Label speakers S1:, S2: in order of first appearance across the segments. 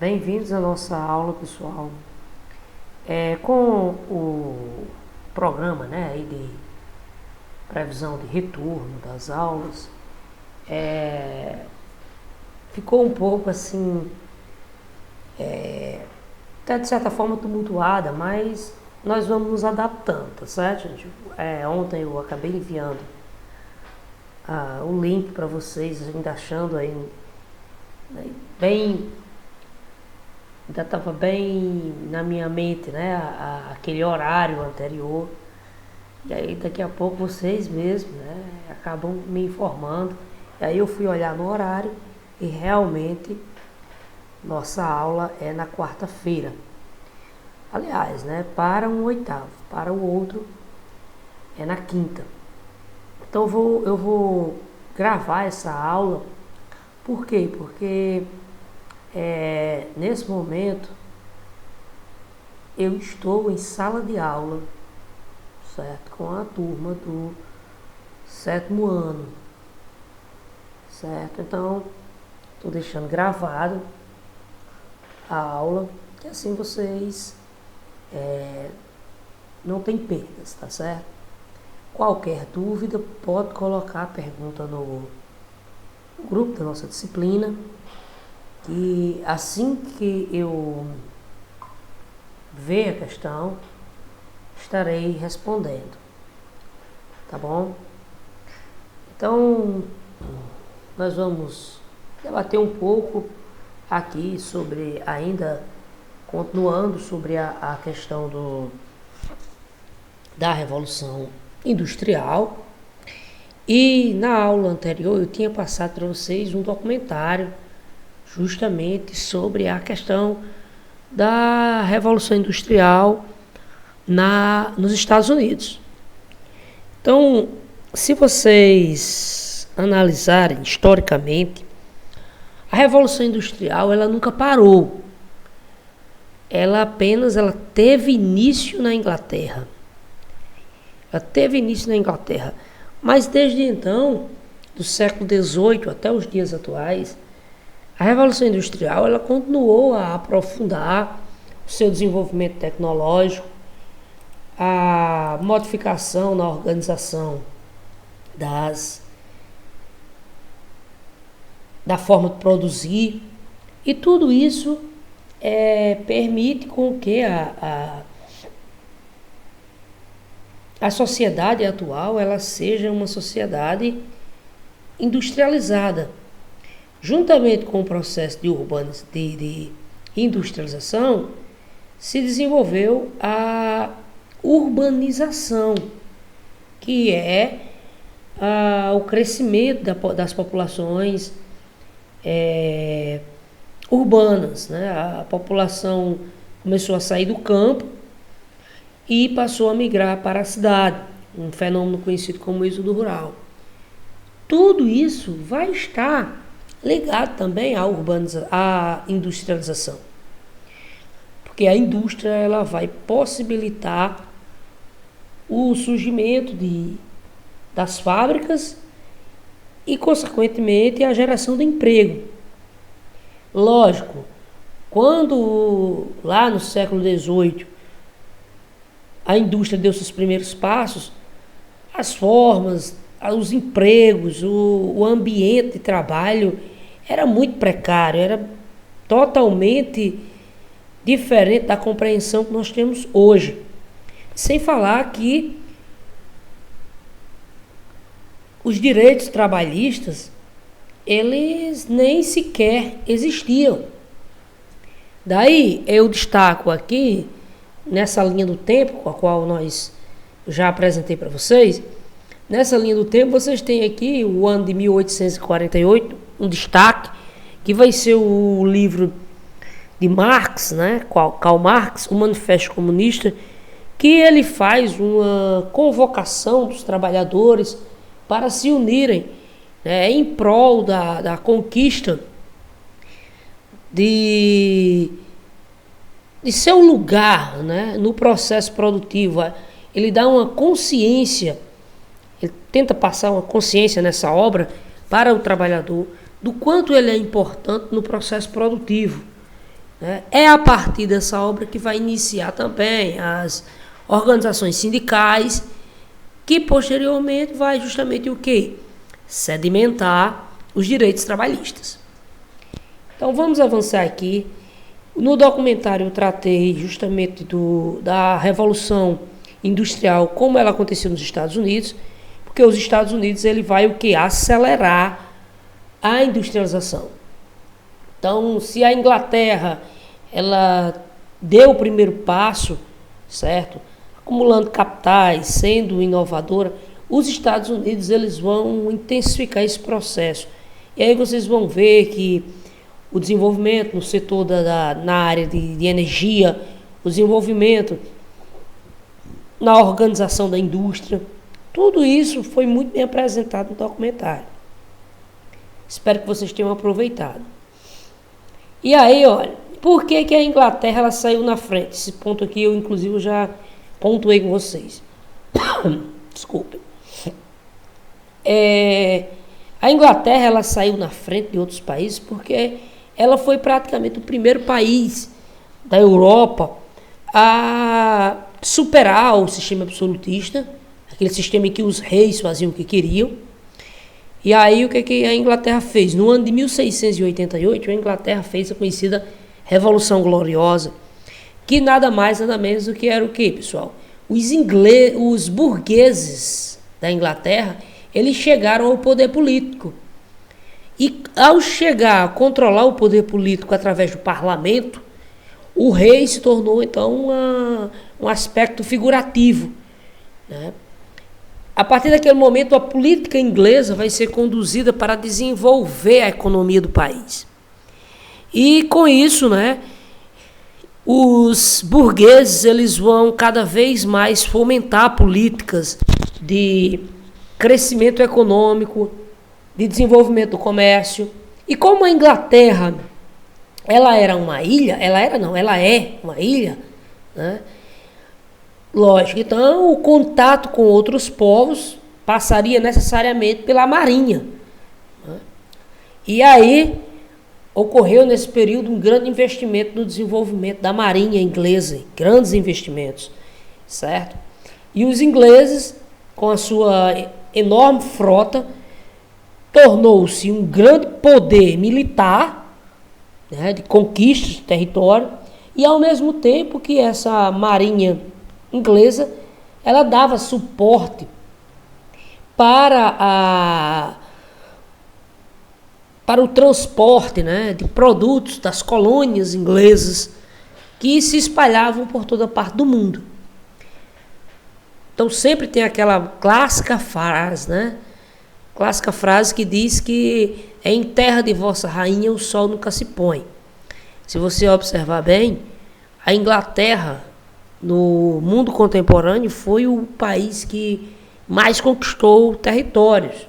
S1: Bem-vindos à nossa aula, pessoal. Com o programa, aí de previsão de retorno das aulas, ficou um pouco assim, até de certa forma tumultuada, mas nós vamos nos adaptando, tá certo, gente? Ontem eu acabei enviando o link para vocês, ainda achando aí bem. Ainda estava bem na minha mente, aquele horário anterior. E aí daqui a pouco vocês mesmos, acabam me informando. E aí eu fui olhar no horário e realmente nossa aula é na quarta-feira. Aliás, para um oitavo, para o outro é na quinta. Então eu vou gravar essa aula. Por quê? Porque nesse momento eu estou em sala de aula, certo? Com a turma do 7º ano, certo? Então, estou deixando gravado a aula, que assim vocês não tem perdas, tá certo? Qualquer dúvida, pode colocar a pergunta no grupo da nossa disciplina, e assim que eu ver a questão, estarei respondendo, tá bom? Então, nós vamos debater um pouco aqui sobre, ainda continuando sobre a questão da Revolução Industrial. E na aula anterior eu tinha passado para vocês um documentário justamente sobre a questão da Revolução Industrial nos Estados Unidos. Então, se vocês analisarem historicamente, a Revolução Industrial ela nunca parou. Ela teve início na Inglaterra. Mas desde então, do século XVIII até os dias atuais, a Revolução Industrial ela continuou a aprofundar o seu desenvolvimento tecnológico, a modificação na organização da forma de produzir, e tudo isso permite com que a sociedade atual ela seja uma sociedade industrializada. Juntamente com o processo de industrialização, se desenvolveu a urbanização, que é o crescimento das populações urbanas. A população começou a sair do campo e passou a migrar para a cidade, um fenômeno conhecido como êxodo rural. Tudo isso vai estar ligado também à industrialização, porque a indústria ela vai possibilitar o surgimento das fábricas e, consequentemente, a geração de emprego. Lógico, quando lá no século XVIII a indústria deu seus primeiros passos, as formas, os empregos, o ambiente de trabalho era muito precário, era totalmente diferente da compreensão que nós temos hoje. Sem falar que os direitos trabalhistas, eles nem sequer existiam. Daí eu destaco aqui, nessa linha do tempo, com a qual nós já apresentei para vocês, nessa linha do tempo vocês têm aqui o ano de 1848, um destaque, que vai ser o livro de Marx, Karl Marx, o Manifesto Comunista, que ele faz uma convocação dos trabalhadores para se unirem em prol da conquista de seu lugar no processo produtivo. Ele dá uma consciência, ele tenta passar uma consciência nessa obra para o trabalhador do quanto ele é importante no processo produtivo. né? É a partir dessa obra que vai iniciar também as organizações sindicais, que posteriormente vai justamente o quê? Sedimentar os direitos trabalhistas. Então vamos avançar aqui. No documentário eu tratei justamente da Revolução Industrial, como ela aconteceu nos Estados Unidos, porque os Estados Unidos ele vai o quê? Acelerar a industrialização. Então, se a Inglaterra ela deu o primeiro passo, certo? Acumulando capitais, sendo inovadora, os Estados Unidos eles vão intensificar esse processo. E aí vocês vão ver que o desenvolvimento no setor na área de energia, o desenvolvimento na organização da indústria, tudo isso foi muito bem apresentado no documentário. Espero que vocês tenham aproveitado. E aí, olha, por que a Inglaterra ela saiu na frente? Esse ponto aqui eu, inclusive, já pontuei com vocês. Desculpem. A Inglaterra ela saiu na frente de outros países porque ela foi praticamente o primeiro país da Europa a superar o sistema absolutista, aquele sistema em que os reis faziam o que queriam. E aí o que a Inglaterra fez? No ano de 1688, a Inglaterra fez a conhecida Revolução Gloriosa, que nada mais, nada menos do que era o quê, pessoal? Os burgueses da Inglaterra, eles chegaram ao poder político. E ao chegar a controlar o poder político através do parlamento, o rei se tornou então um aspecto figurativo, né? A partir daquele momento, a política inglesa vai ser conduzida para desenvolver a economia do país. E com isso, né, os burgueses eles vão cada vez mais fomentar políticas de crescimento econômico, de desenvolvimento do comércio. E como a Inglaterra ela é uma ilha, né? Lógico, então o contato com outros povos passaria necessariamente pela marinha, né? E aí ocorreu nesse período um grande investimento no desenvolvimento da marinha inglesa, grandes investimentos, certo? E os ingleses, com a sua enorme frota, tornou-se um grande poder militar, né, de conquista de território, e ao mesmo tempo que essa marinha inglesa, ela dava suporte para o transporte, né, de produtos das colônias inglesas que se espalhavam por toda parte do mundo. Então sempre tem aquela clássica frase, né? Clássica frase que diz que em terra de vossa rainha o sol nunca se põe. Se você observar bem, a Inglaterra no mundo contemporâneo foi o país que mais conquistou territórios.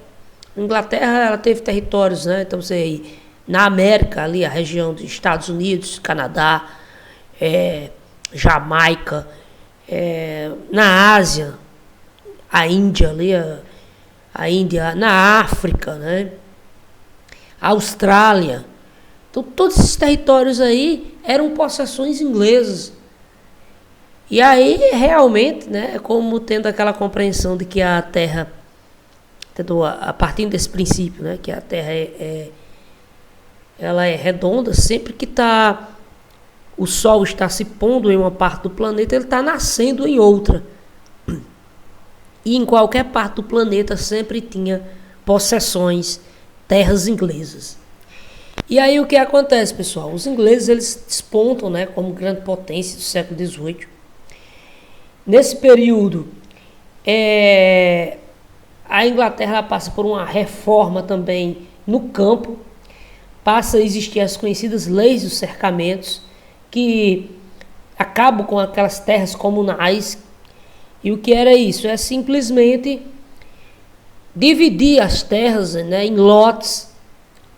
S1: A Inglaterra ela teve territórios, né? Então você na América ali a região dos Estados Unidos, Canadá, Jamaica, na Ásia, a Índia ali, a Índia, na África, né? A Austrália. Então todos esses territórios aí eram possessões inglesas. E aí, realmente, né, como tendo aquela compreensão de que a Terra, a partir desse princípio, né, que a Terra ela é redonda, sempre que o Sol está se pondo em uma parte do planeta, ele está nascendo em outra. E em qualquer parte do planeta sempre tinha possessões, terras inglesas. E aí o que acontece, pessoal? Os ingleses eles despontam, né, como grande potência do século XVIII. Nesse período, a Inglaterra passa por uma reforma também no campo, passa a existir as conhecidas leis dos cercamentos, que acabam com aquelas terras comunais. E o que era isso? É simplesmente dividir as terras, né, em lotes,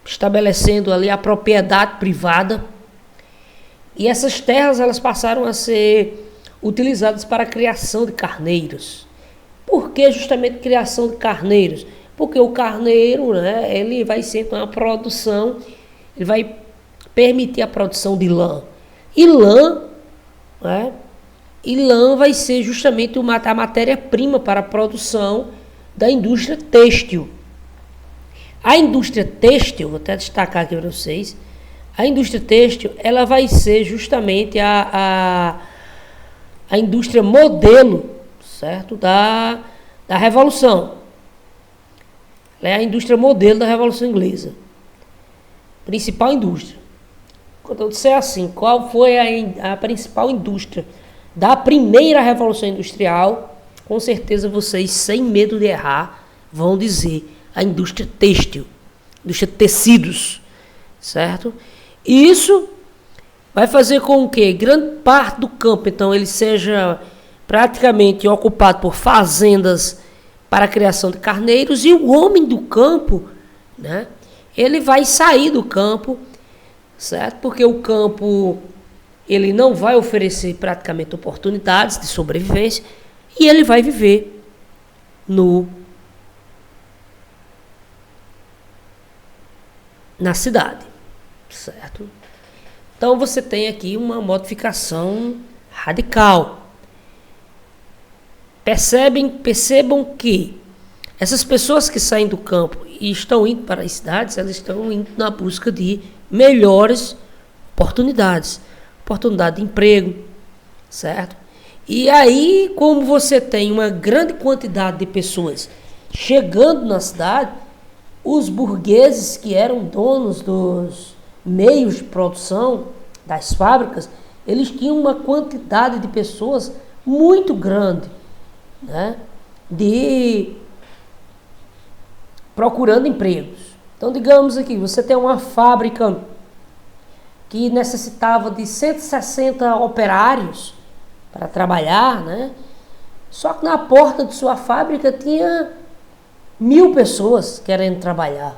S1: estabelecendo ali a propriedade privada. E essas terras elas passaram a ser utilizadas para a criação de carneiros. Por que justamente criação de carneiros? Porque o carneiro, né, ele vai ser uma produção, ele vai permitir a produção de lã. E lã, né? E lã vai ser justamente a matéria-prima para a produção da indústria têxtil. A indústria têxtil, vou até destacar aqui para vocês, a indústria têxtil, ela vai ser justamente a indústria modelo, certo? Da Revolução. Ela é a indústria modelo da Revolução Inglesa. Principal indústria. Quando eu disser assim, qual foi a principal indústria da primeira Revolução Industrial, com certeza vocês, sem medo de errar, vão dizer a indústria têxtil, indústria de tecidos, certo? E isso vai fazer com que grande parte do campo, então, ele seja praticamente ocupado por fazendas para a criação de carneiros, e o homem do campo, né, ele vai sair do campo, certo? Porque o campo, ele não vai oferecer praticamente oportunidades de sobrevivência, e ele vai viver na cidade, certo? Então você tem aqui uma modificação radical. Percebam que essas pessoas que saem do campo e estão indo para as cidades, elas estão indo na busca de melhores oportunidade de emprego, certo? E aí, como você tem uma grande quantidade de pessoas chegando na cidade, os burgueses que eram donos dos meios de produção das fábricas, eles tinham uma quantidade de pessoas muito grande, né, procurando empregos. Então, digamos aqui, você tem uma fábrica que necessitava de 160 operários para trabalhar, né? Só que na porta de sua fábrica tinha 1000 pessoas querendo trabalhar.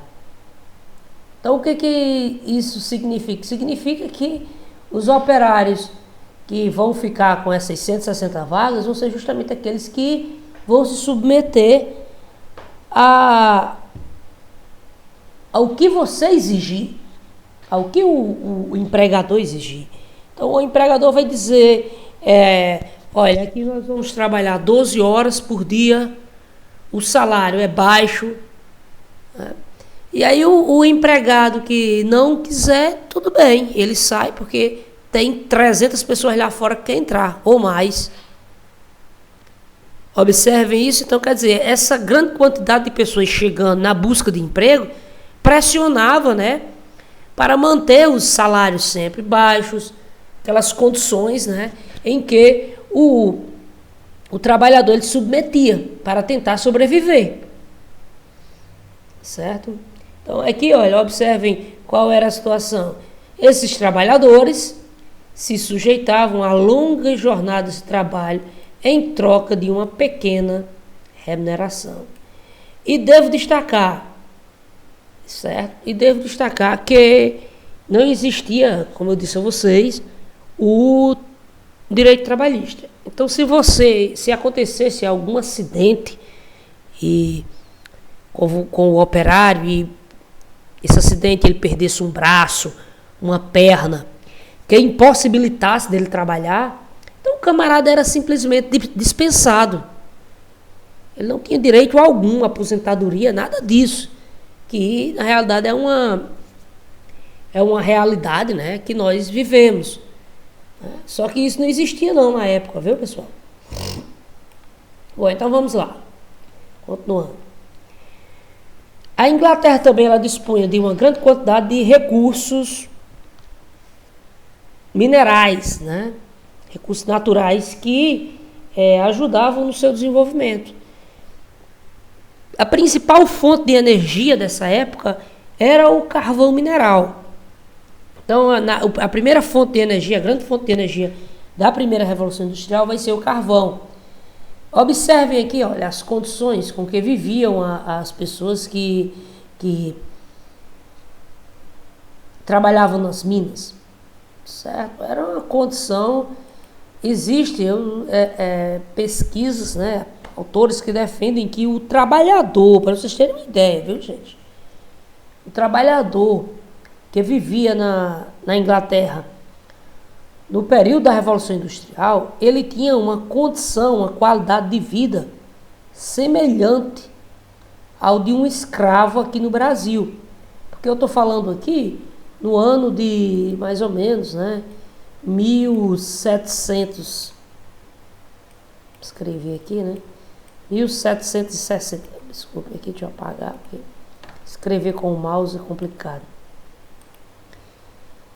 S1: Então, o que isso significa? Significa que os operários que vão ficar com essas 160 vagas vão ser justamente aqueles que vão se submeter ao que você exigir, ao que o empregador exigir. Então, o empregador vai dizer, olha, aqui nós vamos trabalhar 12 horas por dia, o salário é baixo, né? E aí o empregado que não quiser, tudo bem, ele sai, porque tem 300 pessoas lá fora que querem entrar, ou mais. Observem isso. Então, quer dizer, essa grande quantidade de pessoas chegando na busca de emprego pressionava, né, para manter os salários sempre baixos, aquelas condições, né, em que o trabalhador ele submetia para tentar sobreviver, certo? Então, aqui, olha, observem qual era a situação. Esses trabalhadores se sujeitavam a longas jornadas de trabalho em troca de uma pequena remuneração. E devo destacar, certo? E devo destacar que não existia, como eu disse a vocês, o direito trabalhista. Então, se acontecesse algum acidente com o operário e esse acidente ele perdesse um braço, uma perna, que impossibilitasse dele trabalhar, então o camarada era simplesmente dispensado. Ele não tinha direito algum, aposentadoria, nada disso. Que na realidade é uma realidade, né, que nós vivemos. Só que isso não existia não na época, viu, pessoal? Bom, então vamos lá. Continuando. A Inglaterra também ela dispunha de uma grande quantidade de recursos minerais, né? Recursos naturais que ajudavam no seu desenvolvimento. A principal fonte de energia dessa época era o carvão mineral. Então, a primeira fonte de energia, a grande fonte de energia da primeira Revolução Industrial vai ser o carvão. Observem aqui, olha, as condições com que viviam as pessoas que trabalhavam nas minas, certo? Era uma condição, existem pesquisas, né, autores que defendem que o trabalhador, para vocês terem uma ideia, viu, gente? O trabalhador que vivia na Inglaterra no período da Revolução Industrial, ele tinha uma condição, uma qualidade de vida semelhante ao de um escravo aqui no Brasil. Porque eu estou falando aqui no ano de, mais ou menos, 1700, escrevi aqui, 1760, desculpe aqui, deixa eu apagar, porque escrever com o mouse é complicado.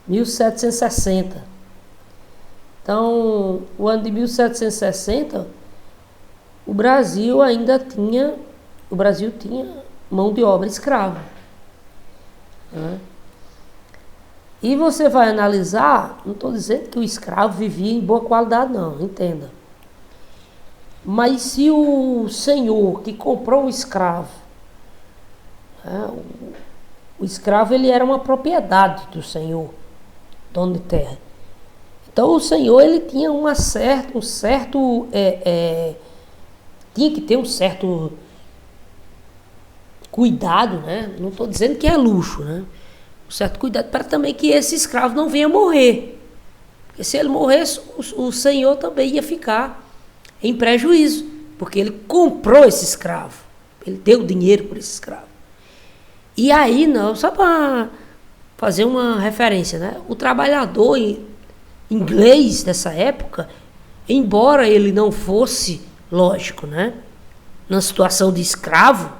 S1: 1760. Então, o ano de 1760, o Brasil tinha mão de obra escrava. E você vai analisar, não estou dizendo que o escravo vivia em boa qualidade, não, entenda. Mas se o senhor que comprou o escravo, o escravo ele era uma propriedade do senhor, dono de terra. Então o senhor ele tinha tinha que ter um certo cuidado, Não estou dizendo que é luxo, Um certo cuidado para também que esse escravo não venha morrer. Porque se ele morresse, o senhor também ia ficar em prejuízo, porque ele comprou esse escravo, ele deu dinheiro por esse escravo. E aí, só para fazer uma referência, o trabalhador inglês dessa época, embora ele não fosse, lógico, na situação de escravo,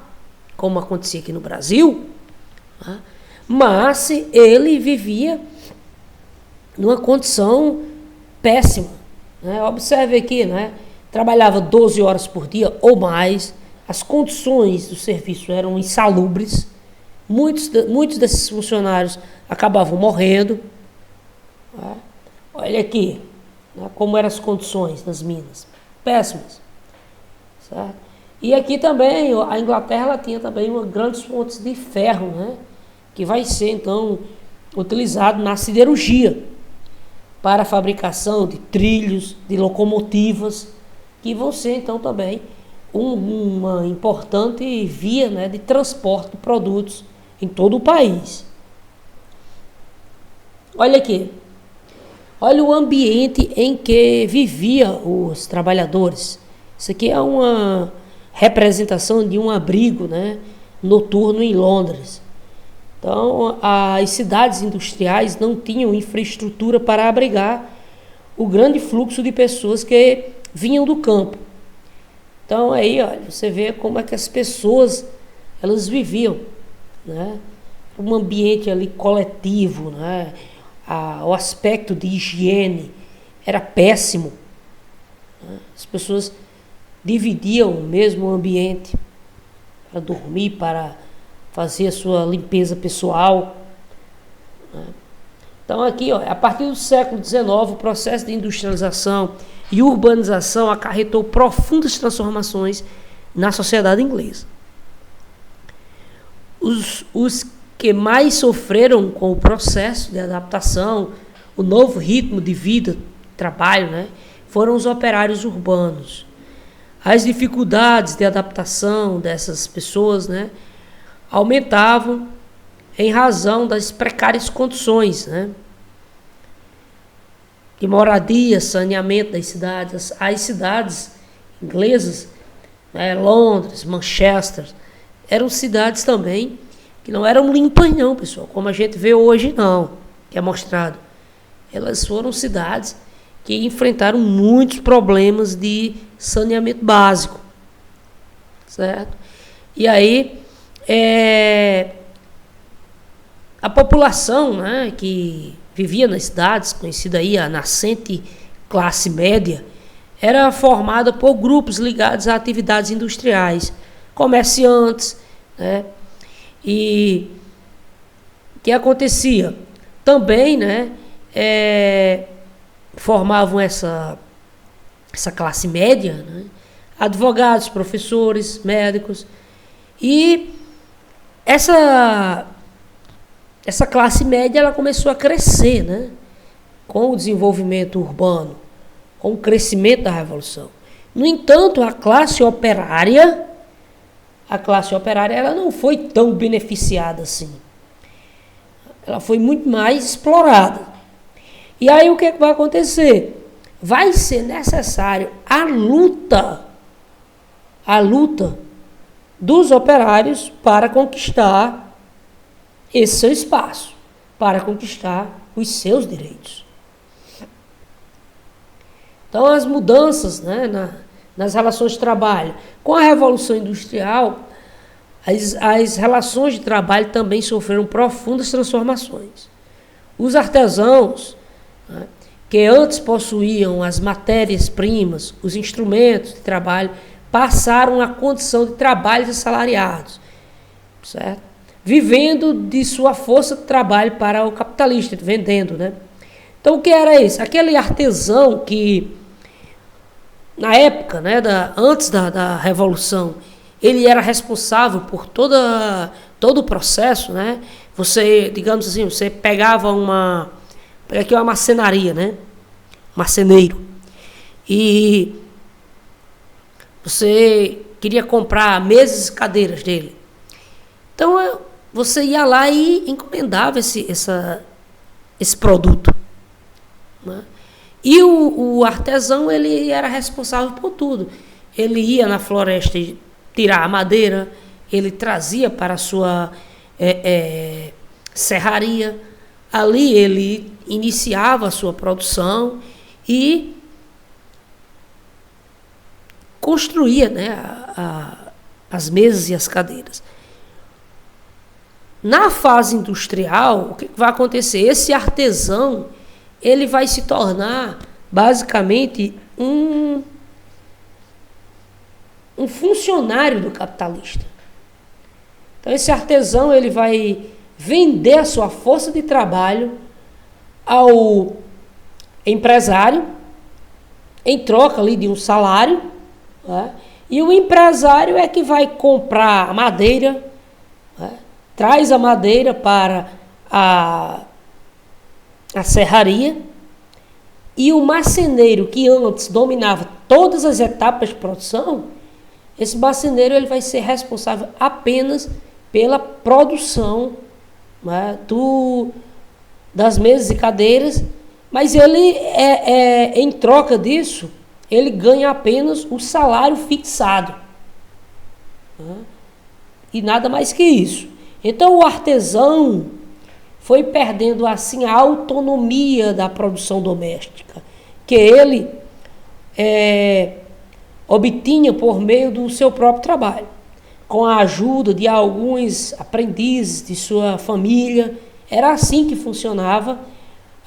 S1: como acontecia aqui no Brasil, mas ele vivia numa condição péssima. Observe aqui, trabalhava 12 horas por dia ou mais, as condições do serviço eram insalubres, muitos desses funcionários acabavam morrendo. Olha aqui, como eram as condições nas minas, péssimas, certo? E aqui também, a Inglaterra ela tinha também uma grandes fontes de ferro, que vai ser então utilizado na siderurgia para a fabricação de trilhos, de locomotivas, que vão ser então também uma importante via de transporte de produtos em todo o país. Olha aqui, olha o ambiente em que viviam os trabalhadores. Isso aqui é uma representação de um abrigo noturno em Londres. Então, as cidades industriais não tinham infraestrutura para abrigar o grande fluxo de pessoas que vinham do campo. Então, aí, olha, você vê como é que as pessoas, elas viviam, um ambiente ali coletivo, o aspecto de higiene era péssimo. As pessoas dividiam o mesmo ambiente para dormir, para fazer a sua limpeza pessoal. Então aqui, a partir do século XIX, o processo de industrialização e urbanização acarretou profundas transformações na sociedade inglesa. Os que mais sofreram com o processo de adaptação, o novo ritmo de vida, trabalho, foram os operários urbanos. As dificuldades de adaptação dessas pessoas, aumentavam em razão das precárias condições, de moradia, saneamento das cidades. As cidades inglesas, Londres, Manchester, eram cidades também que não eram limpas não, pessoal, como a gente vê hoje não, que é mostrado. Elas foram cidades que enfrentaram muitos problemas de saneamento básico, certo? E aí, a população que vivia nas cidades, conhecida aí a nascente classe média, era formada por grupos ligados a atividades industriais, comerciantes, e o que acontecia? Também, formavam essa classe média, advogados, professores, médicos, e essa classe média ela começou a crescer, com o desenvolvimento urbano, com o crescimento da revolução. No entanto, a classe operária ela não foi tão beneficiada assim. Ela foi muito mais explorada. E aí o que vai acontecer? Vai ser necessário a luta dos operários para conquistar esse seu espaço, para conquistar os seus direitos. Então, as mudanças, né, nas relações de trabalho. Com a Revolução Industrial, as relações de trabalho também sofreram profundas transformações. Os artesãos, né, que antes possuíam as matérias-primas, os instrumentos de trabalho, passaram a condição de trabalhos assalariados, certo? Vivendo de sua força de trabalho para o capitalista, vendendo, né? Então, o que era isso? Aquele artesão que, na época, né, antes da Revolução, ele era responsável por todo o processo, né? Você, digamos assim, você pegava aqui uma marcenaria, né? Marceneiro. E você queria comprar mesas e cadeiras dele. Então, você ia lá e encomendava esse produto, né? E o artesão, ele era responsável por tudo. Ele ia na floresta tirar a madeira, ele trazia para a sua serraria. Ali ele iniciava a sua produção e construía, né, as mesas e as cadeiras. Na fase industrial, o que vai acontecer? Esse artesão, ele vai se tornar basicamente um funcionário do capitalista. Então, esse artesão, ele vai vender a sua força de trabalho ao empresário em troca ali de um salário, né? E o empresário é que vai comprar a madeira, né? Traz a madeira para a serraria, e o marceneiro que antes dominava todas as etapas de produção, esse marceneiro ele vai ser responsável apenas pela produção, né, das mesas e cadeiras, mas ele, em troca disso, ele ganha apenas o salário fixado, né, e nada mais que isso. Então, o artesão foi perdendo assim a autonomia da produção doméstica, que ele obtinha por meio do seu próprio trabalho, com a ajuda de alguns aprendizes de sua família. Era assim que funcionava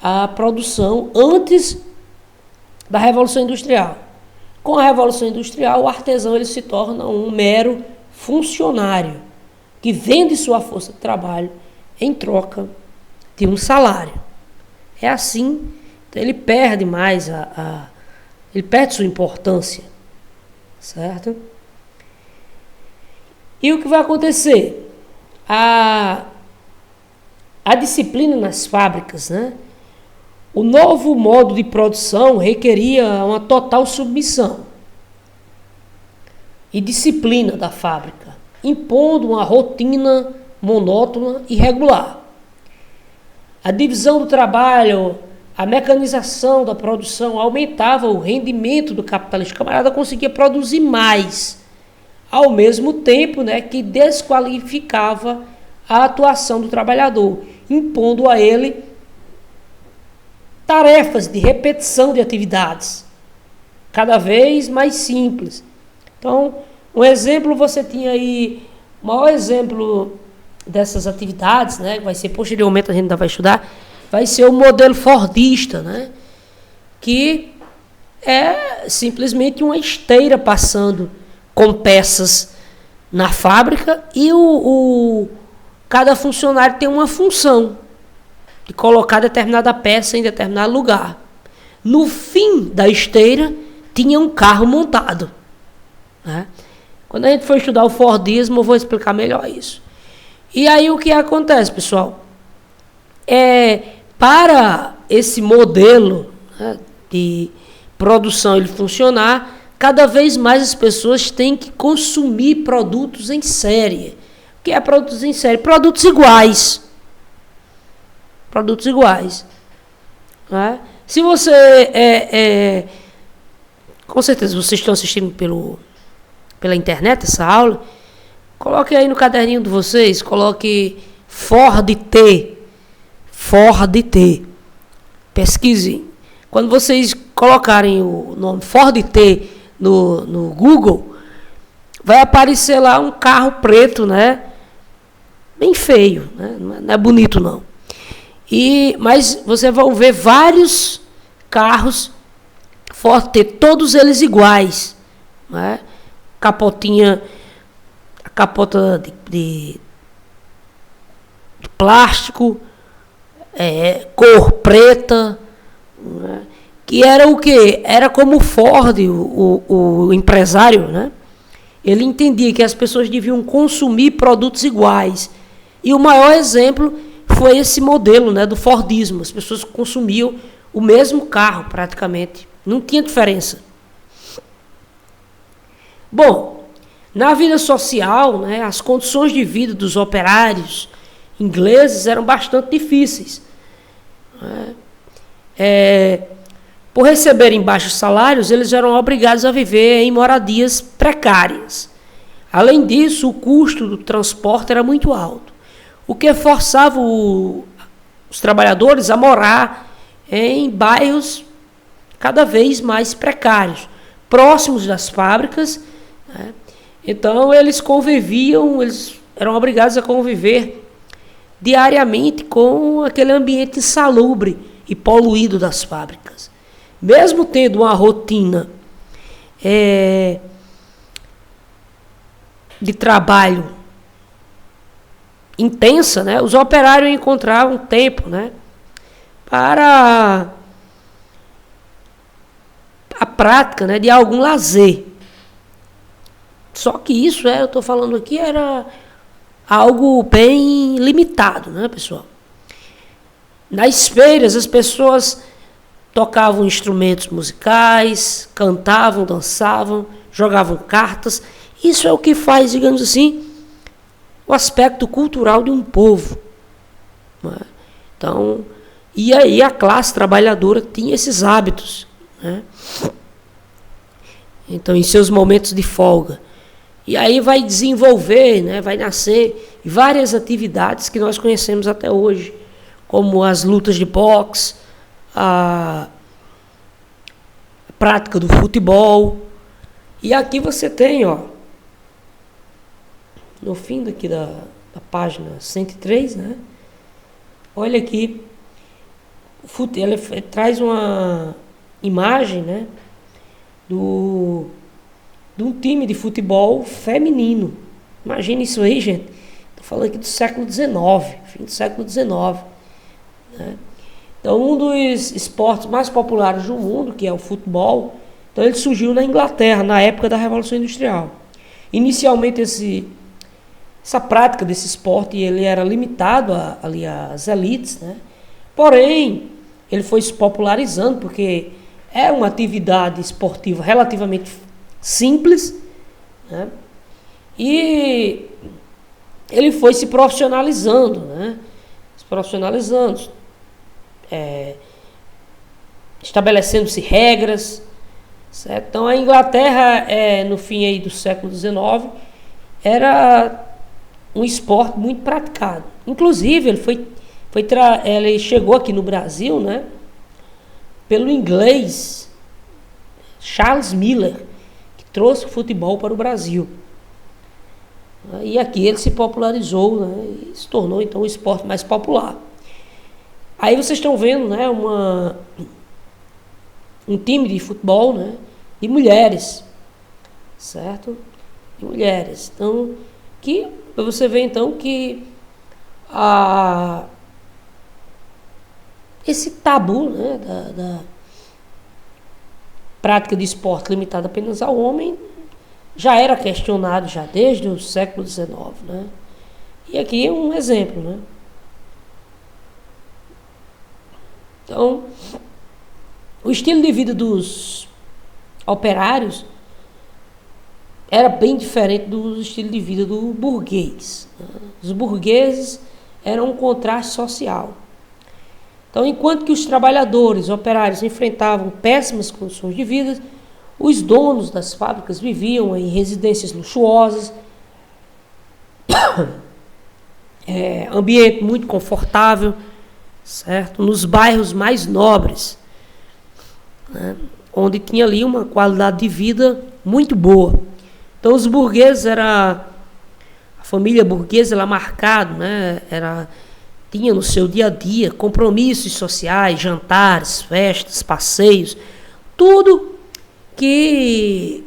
S1: a produção antes da Revolução Industrial. Com a Revolução Industrial, o artesão ele se torna um mero funcionário que vende sua força de trabalho em troca de um salário. É assim, então ele perde mais ele perde sua importância, certo? E o que vai acontecer? A disciplina nas fábricas, né? O novo modo de produção requeria uma total submissão e disciplina da fábrica, impondo uma rotina monótona e regular. A divisão do trabalho, a mecanização da produção aumentava o rendimento do capitalista. O camarada conseguia produzir mais, ao mesmo tempo, né, que desqualificava a atuação do trabalhador, impondo a ele tarefas de repetição de atividades, cada vez mais simples. Então, um exemplo, você tinha aí, o maior exemplo dessas atividades, né, que vai ser posteriormente, a gente ainda vai estudar, vai ser o modelo fordista, né, que é simplesmente uma esteira passando com peças na fábrica e cada funcionário tem uma função de colocar determinada peça em determinado lugar. No fim da esteira, tinha um carro montado, né? Quando a gente for estudar o Fordismo, eu vou explicar melhor isso. E aí o que acontece, pessoal? Para esse modelo, né, de produção ele funcionar, cada vez mais as pessoas têm que consumir produtos em série. O que é produtos em série? Produtos iguais. Produtos iguais. né? Se você com certeza vocês estão assistindo pela internet essa aula, coloque aí no caderninho de vocês, coloque Ford T. Ford T. Pesquise. Quando vocês colocarem o nome Ford T no Google, vai aparecer lá um carro preto, né? Bem feio, né? Não é bonito não. Mas você vai ver vários carros Ford T, todos eles iguais, né? Capotinha, a capota de plástico, cor preta, né? Que era o quê? Era como o Ford, o empresário, né? Ele entendia que as pessoas deviam consumir produtos iguais. E o maior exemplo foi esse modelo, né, do Fordismo. As pessoas consumiam o mesmo carro, praticamente. Não tinha diferença. Bom, na vida social, né, as condições de vida dos operários ingleses eram bastante difíceis. Por receberem baixos salários, eles eram obrigados a viver em moradias precárias. Além disso, o custo do transporte era muito alto, o que forçava os trabalhadores a morar em bairros cada vez mais precários, próximos das fábricas, né? Então, eles eram obrigados a conviver diariamente com aquele ambiente insalubre e poluído das fábricas. Mesmo tendo uma rotina de trabalho intensa, né, os operários encontravam tempo, né, para a prática, né, de algum lazer. Só que isso, eu estou falando aqui, era algo bem limitado, né, pessoal? Nas feiras, as pessoas tocavam instrumentos musicais, cantavam, dançavam, jogavam cartas. Isso é o que faz, digamos assim, o aspecto cultural de um povo. Né? Então, e aí a classe trabalhadora tinha esses hábitos, né? Então, em seus momentos de folga. E aí vai desenvolver, né, vai nascer várias atividades que nós conhecemos até hoje, como as lutas de boxe, a prática do futebol. E aqui você tem, no fim daqui da página 103, né? Olha aqui, ele traz uma imagem, né, de um time de futebol feminino. Imagina isso aí, gente. Estou falando aqui do século XIX, fim do século XIX. Né? Então, um dos esportes mais populares do mundo, que é o futebol, então ele surgiu na Inglaterra, na época da Revolução Industrial. Inicialmente, essa prática desse esporte ele era limitado ali às elites, né? Porém, ele foi se popularizando porque era uma atividade esportiva relativamente simples, né? E ele foi se profissionalizando, né? Estabelecendo-se regras, certo? Então a Inglaterra, no fim aí do século XIX, era um esporte muito praticado. Inclusive ele chegou aqui no Brasil, né? Pelo inglês Charles Miller, que trouxe o futebol para o Brasil. E aqui ele se popularizou, né, e se tornou então o esporte mais popular. Aí vocês estão vendo, né, um time de futebol, né, de mulheres, certo? De mulheres. Então, você vê então que esse tabu, né, da prática de esporte limitada apenas ao homem já era questionado já desde o século XIX, né? E aqui é um exemplo, né? Então, o estilo de vida dos operários era bem diferente do estilo de vida do burguês, né? Os burgueses eram um contraste social. Então, enquanto que os trabalhadores, operários enfrentavam péssimas condições de vida, os donos das fábricas viviam em residências luxuosas, ambiente muito confortável, certo? Nos bairros mais nobres, né? Onde tinha ali uma qualidade de vida muito boa. Então, os burgueses a família burguesa, ela marcada, né? Tinha no seu dia a dia compromissos sociais, jantares, festas, passeios, tudo que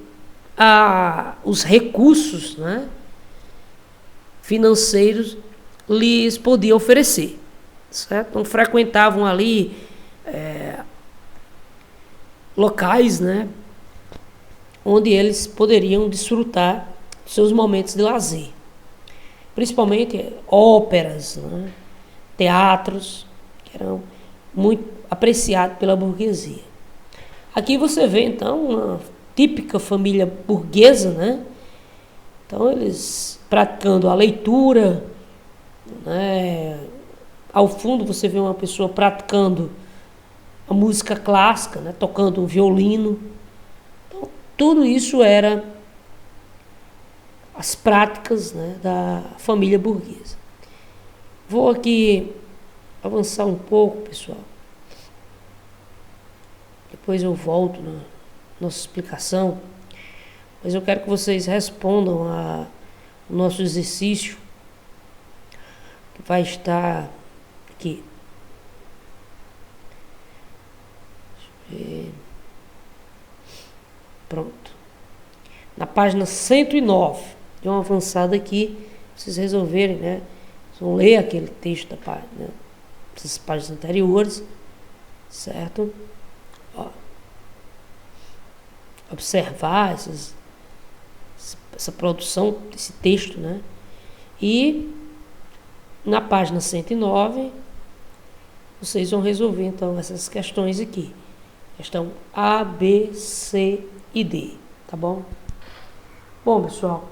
S1: os recursos, né, financeiros lhes podiam oferecer, certo? Então, frequentavam ali locais, né, onde eles poderiam desfrutar dos seus momentos de lazer, principalmente óperas, né, teatros, que eram muito apreciados pela burguesia. Aqui você vê, então, uma típica família burguesa, né? Então, eles praticando a leitura, né? Ao fundo você vê uma pessoa praticando a música clássica, né? Tocando um violino. Então, tudo isso era as práticas, né, da família burguesa. Vou aqui avançar um pouco, pessoal. Depois eu volto na nossa explicação. Mas eu quero que vocês respondam ao nosso exercício, que vai estar aqui. Deixa eu ver. Pronto. Na página 109. Deu uma avançada aqui, pra vocês resolverem, né? Vocês vão ler aquele texto da página, né? Essas páginas anteriores, certo? Ó. Observar essa produção, esse texto, né? E na página 109, vocês vão resolver, então, essas questões aqui. Questão A, B, C e D, tá bom? Bom, pessoal,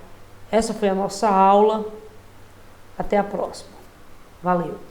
S1: essa foi a nossa aula. Até a próxima. Valeu!